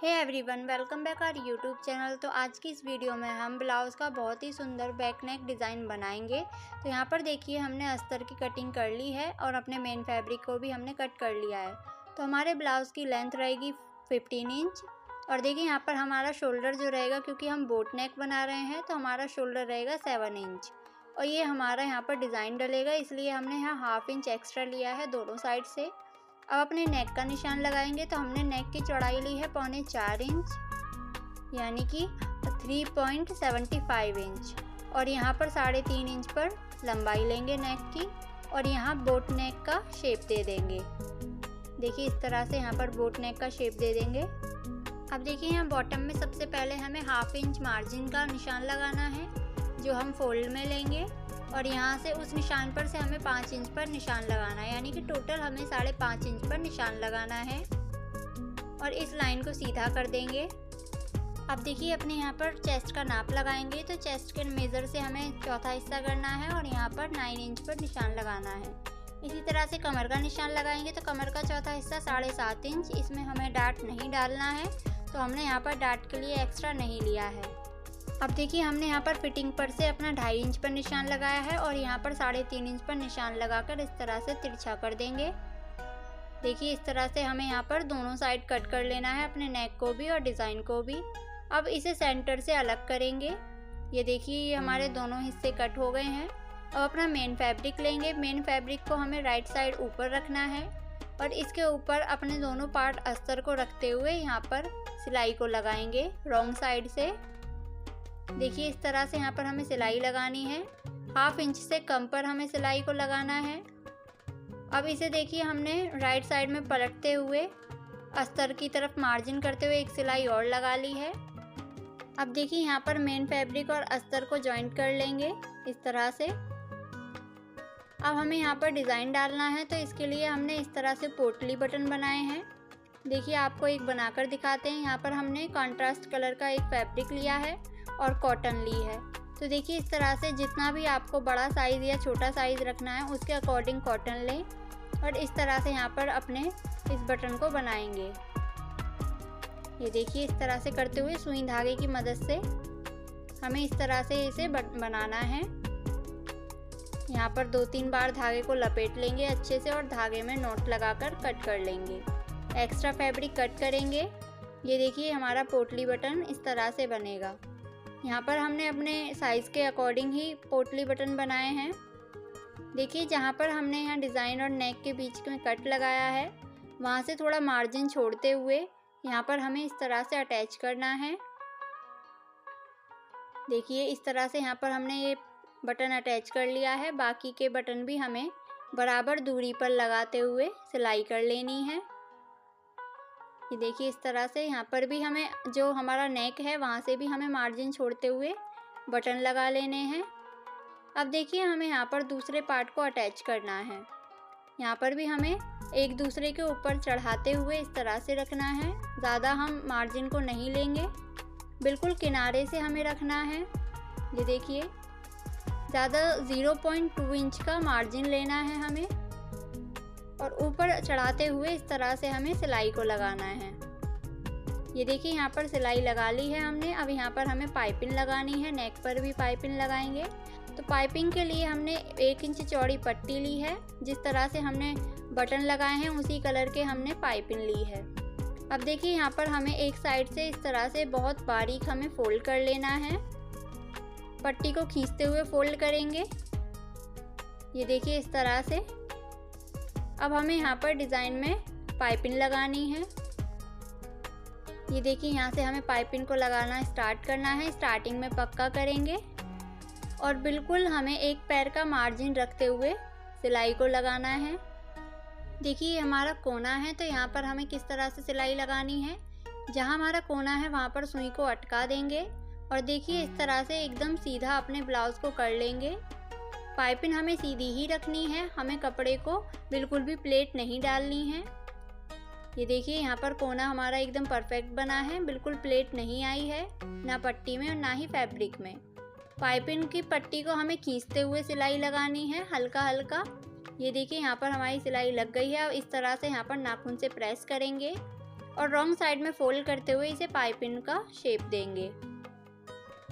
Hey everyone, welcome back our YouTube channel. तो आज की इस वीडियो में हम ब्लाउज़ का बहुत ही सुंदर बैक नेक डिज़ाइन बनाएंगे। तो यहाँ पर देखिए हमने अस्तर की कटिंग कर ली है और अपने मेन फैब्रिक को भी हमने कट कर लिया है। तो हमारे ब्लाउज़ की लेंथ रहेगी 15 इंच। और देखिए यहाँ पर हमारा शोल्डर जो रहेगा, क्योंकि हम बोट नेक बना रहे हैं तो हमारा शोल्डर रहेगा 7 इंच। और ये हमारा यहाँ पर डिज़ाइन डलेगा, इसलिए हमने यहाँ हाफ इंच एक्स्ट्रा लिया है दोनों साइड से। अब अपने नेक का निशान लगाएंगे तो हमने नेक की चौड़ाई ली है 4.25 इंच, यानी कि 3.75 इंच। और यहाँ पर 3.5 इंच पर लंबाई लेंगे नेक की और यहाँ बोट नेक का शेप दे देंगे। देखिए इस तरह से यहाँ पर बोट नेक का शेप दे देंगे। अब देखिए यहाँ बॉटम में सबसे पहले हमें हाफ इंच मार्जिन का निशान लगाना है, जो हम फोल्ड में लेंगे। और यहाँ से उस निशान पर से हमें 5 इंच पर निशान लगाना है, यानी कि टोटल हमें 5.5 इंच पर निशान लगाना है। और इस लाइन को सीधा कर देंगे। अब देखिए अपने यहाँ पर चेस्ट का नाप लगाएंगे, तो चेस्ट के मेज़र से हमें चौथा हिस्सा करना है और यहाँ पर 9 इंच पर निशान लगाना है। इसी तरह से कमर का निशान लगाएंगे, तो कमर का चौथा हिस्सा 7.5 इंच। इसमें हमें डाट नहीं डालना है, तो हमने यहाँ पर डाट के लिए एक्स्ट्रा नहीं लिया है। अब देखिए हमने यहाँ पर फिटिंग पर से अपना 2.5 इंच पर निशान लगाया है और यहाँ पर 3.5 इंच पर निशान लगाकर इस तरह से तिरछा कर देंगे। देखिए इस तरह से हमें यहाँ पर दोनों साइड कट कर लेना है, अपने नेक को भी और डिज़ाइन को भी। अब इसे सेंटर से अलग करेंगे। ये देखिए ये हमारे दोनों हिस्से कट हो गए हैं। अब अपना मेन फैब्रिक लेंगे। मेन फैब्रिक को हमें राइट साइड ऊपर रखना है और इसके ऊपर अपने दोनों पार्ट अस्तर को रखते हुए यहाँ पर सिलाई को लगाएंगे रॉन्ग साइड से। देखिए इस तरह से यहाँ पर हमें सिलाई लगानी है। हाफ इंच से कम पर हमें सिलाई को लगाना है। अब इसे देखिए हमने राइट साइड में पलटते हुए अस्तर की तरफ मार्जिन करते हुए एक सिलाई और लगा ली है। अब देखिए यहाँ पर मेन फैब्रिक और अस्तर को जॉइंट कर लेंगे इस तरह से। अब हमें यहाँ पर डिज़ाइन डालना है, तो इसके लिए हमने इस तरह से पोटली बटन बनाए हैं। देखिए आपको एक बनाकर दिखाते हैं। यहाँ पर हमने कॉन्ट्रास्ट कलर का एक फैब्रिक लिया है और कॉटन ली है। तो देखिए इस तरह से जितना भी आपको बड़ा साइज़ या छोटा साइज़ रखना है उसके अकॉर्डिंग कॉटन लें और इस तरह से यहाँ पर अपने इस बटन को बनाएंगे। ये देखिए इस तरह से करते हुए सुई धागे की मदद से हमें इस तरह से इसे बनाना है। यहाँ पर 2-3 बार धागे को लपेट लेंगे अच्छे से और धागे में नॉट लगाकर कट कर लेंगे। एक्स्ट्रा फैब्रिक कट करेंगे। ये देखिए हमारा पोटली बटन इस तरह से बनेगा। यहाँ पर हमने अपने साइज़ के अकॉर्डिंग ही पोटली बटन बनाए हैं। देखिए जहाँ पर हमने यहाँ डिज़ाइन और नेक के बीच में कट लगाया है, वहाँ से थोड़ा मार्जिन छोड़ते हुए यहाँ पर हमें इस तरह से अटैच करना है। देखिए इस तरह से यहाँ पर हमने ये बटन अटैच कर लिया है। बाकी के बटन भी हमें बराबर दूरी पर लगाते हुए सिलाई कर लेनी है। ये देखिए इस तरह से यहाँ पर भी हमें जो हमारा नेक है वहाँ से भी हमें मार्जिन छोड़ते हुए बटन लगा लेने हैं। अब देखिए हमें यहाँ पर दूसरे पार्ट को अटैच करना है। यहाँ पर भी हमें एक दूसरे के ऊपर चढ़ाते हुए इस तरह से रखना है। ज़्यादा हम मार्जिन को नहीं लेंगे, बिल्कुल किनारे से हमें रखना है। ये देखिए ज़्यादा 0.2 इंच का मार्जिन लेना है हमें और ऊपर चढ़ाते हुए इस तरह से हमें सिलाई को लगाना है। ये देखिए यहाँ पर सिलाई लगा ली है हमने। अब यहाँ पर हमें पाइपिंग लगानी है, नेक पर भी पाइपिंग लगाएंगे। तो पाइपिंग के लिए हमने 1 इंच चौड़ी पट्टी ली है। जिस तरह से हमने बटन लगाए हैं उसी कलर के हमने पाइपिंग ली है। अब देखिए यहाँ पर हमें एक साइड से इस तरह से बहुत बारीक हमें फोल्ड कर लेना है। पट्टी को खींचते हुए फोल्ड करेंगे। ये देखिए इस तरह से। अब हमें यहाँ पर डिज़ाइन में पाइपिंग लगानी है। ये देखिए यहाँ से हमें पाइपिंग को लगाना स्टार्ट करना है। स्टार्टिंग में पक्का करेंगे और बिल्कुल हमें एक पैर का मार्जिन रखते हुए सिलाई को लगाना है। देखिए हमारा कोना है, तो यहाँ पर हमें किस तरह से सिलाई लगानी है। जहाँ हमारा कोना है वहाँ पर सुई को अटका देंगे और देखिए इस तरह से एकदम सीधा अपने ब्लाउज़ को कर लेंगे। पाइपिंग हमें सीधी ही रखनी है, हमें कपड़े को बिल्कुल भी प्लेट नहीं डालनी है। ये देखिए यहाँ पर कोना हमारा एकदम परफेक्ट बना है, बिल्कुल प्लेट नहीं आई है ना पट्टी में और ना ही फैब्रिक में। पाइपिंग की पट्टी को हमें खींचते हुए सिलाई लगानी है हल्का हल्का। ये देखिए यहाँ पर हमारी सिलाई लग गई है। अब इस तरह से यहाँ पर नाखून से प्रेस करेंगे और रॉन्ग साइड में फोल्ड करते हुए इसे पाइपिंग का शेप देंगे।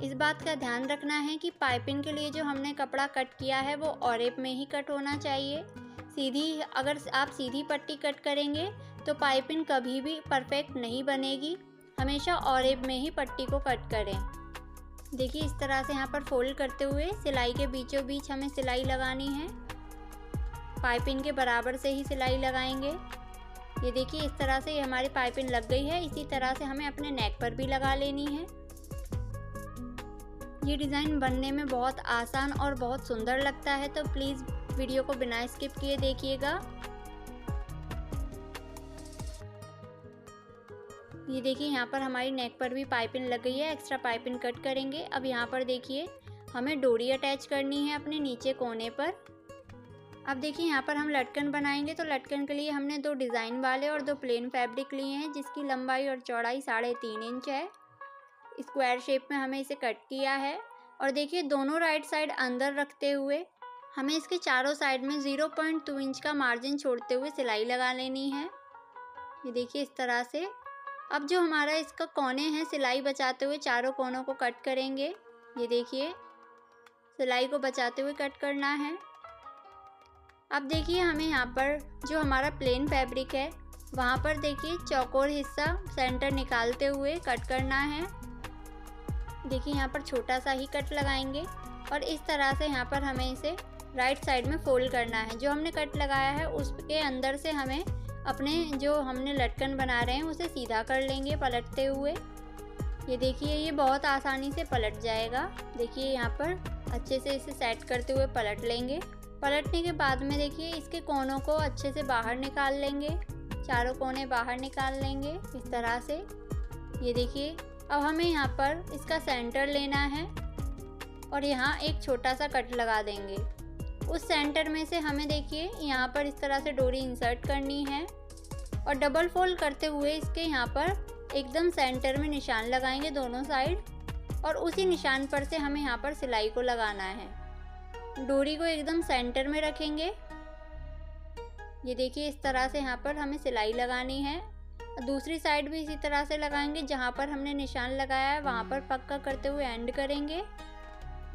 इस बात का ध्यान रखना है कि पाइपिंग के लिए जो हमने कपड़ा कट किया है वो ऑरेप में ही कट होना चाहिए। सीधी अगर आप सीधी पट्टी कट करेंगे तो पाइपिंग कभी भी परफेक्ट नहीं बनेगी। हमेशा ऑरेप में ही पट्टी को कट करें। देखिए इस तरह से यहाँ पर फोल्ड करते हुए सिलाई के बीचों बीच हमें सिलाई लगानी है। पाइपिंग के बराबर से ही सिलाई लगाएंगे। ये देखिए इस तरह से हमारी पाइपिंग लग गई है। इसी तरह से हमें अपने नेक पर भी लगा लेनी है। ये डिज़ाइन बनने में बहुत आसान और बहुत सुंदर लगता है, तो प्लीज़ वीडियो को बिना स्किप किए देखिएगा। ये देखिए यहाँ पर हमारी नेक पर भी पाइपिंग लग गई है। एक्स्ट्रा पाइपिंग कट करेंगे। अब यहाँ पर देखिए हमें डोरी अटैच करनी है अपने नीचे कोने पर। अब देखिए यहाँ पर हम लटकन बनाएंगे, तो लटकन के लिए हमने 2 डिज़ाइन वाले और 2 प्लेन फैब्रिक लिए हैं, जिसकी लंबाई और चौड़ाई 3.5 इंच है। स्क्वायर शेप में हमें इसे कट किया है। और देखिए दोनों राइट साइड अंदर रखते हुए हमें इसके चारों साइड में 0.2 इंच का मार्जिन छोड़ते हुए सिलाई लगा लेनी है। ये देखिए इस तरह से। अब जो हमारा इसका कोने हैं, सिलाई बचाते हुए चारों कोनों को कट करेंगे। ये देखिए सिलाई को बचाते हुए कट करना है। अब देखिए हमें यहाँ पर जो हमारा प्लेन फैब्रिक है वहाँ पर देखिए चौकोर हिस्सा सेंटर निकालते हुए कट करना है। देखिए यहाँ पर छोटा सा ही कट लगाएंगे और इस तरह से यहाँ पर हमें इसे राइट साइड में फोल्ड करना है। जो हमने कट लगाया है उसके अंदर से हमें अपने जो हमने लटकन बना रहे हैं उसे सीधा कर लेंगे पलटते हुए। ये देखिए ये बहुत आसानी से पलट जाएगा। देखिए यहाँ पर अच्छे से इसे सेट करते हुए पलट लेंगे। पलटने के बाद में देखिए इसके कोनों को अच्छे से बाहर निकाल लेंगे। चारों कोने बाहर निकाल लेंगे इस तरह से। ये देखिए अब हमें यहाँ पर इसका सेंटर लेना है और यहाँ एक छोटा सा कट लगा देंगे। उस सेंटर में से हमें देखिए यहाँ पर इस तरह से डोरी इंसर्ट करनी है और डबल फोल्ड करते हुए इसके यहाँ पर एकदम सेंटर में निशान लगाएंगे दोनों साइड और उसी निशान पर से हमें यहाँ पर सिलाई को लगाना है। डोरी को एकदम सेंटर में रखेंगे। ये देखिए इस तरह से यहाँ पर हमें सिलाई लगानी है। दूसरी साइड भी इसी तरह से लगाएंगे। जहाँ पर हमने निशान लगाया है वहाँ पर पक्का करते हुए एंड करेंगे।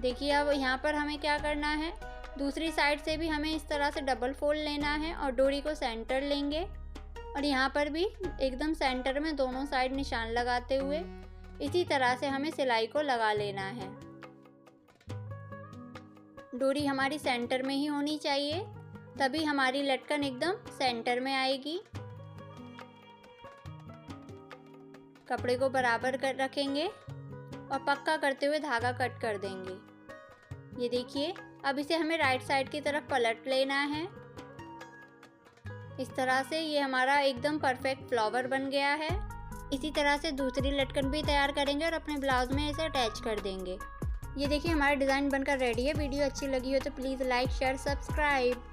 देखिए अब यहाँ पर हमें क्या करना है, दूसरी साइड से भी हमें इस तरह से डबल फोल्ड लेना है और डोरी को सेंटर लेंगे और यहाँ पर भी एकदम सेंटर में दोनों साइड निशान लगाते हुए इसी तरह से हमें सिलाई को लगा लेना है। डोरी हमारी सेंटर में ही होनी चाहिए, तभी हमारी लटकन एकदम सेंटर में आएगी। कपड़े को बराबर कर रखेंगे और पक्का करते हुए धागा कट कर देंगे। ये देखिए अब इसे हमें राइट साइड की तरफ पलट लेना है। इस तरह से ये हमारा एकदम परफेक्ट फ्लावर बन गया है। इसी तरह से दूसरी लटकन भी तैयार करेंगे और अपने ब्लाउज में इसे अटैच कर देंगे। ये देखिए हमारा डिज़ाइन बनकर रेडी है। वीडियो अच्छी लगी हो तो प्लीज़ लाइक शेयर सब्सक्राइब।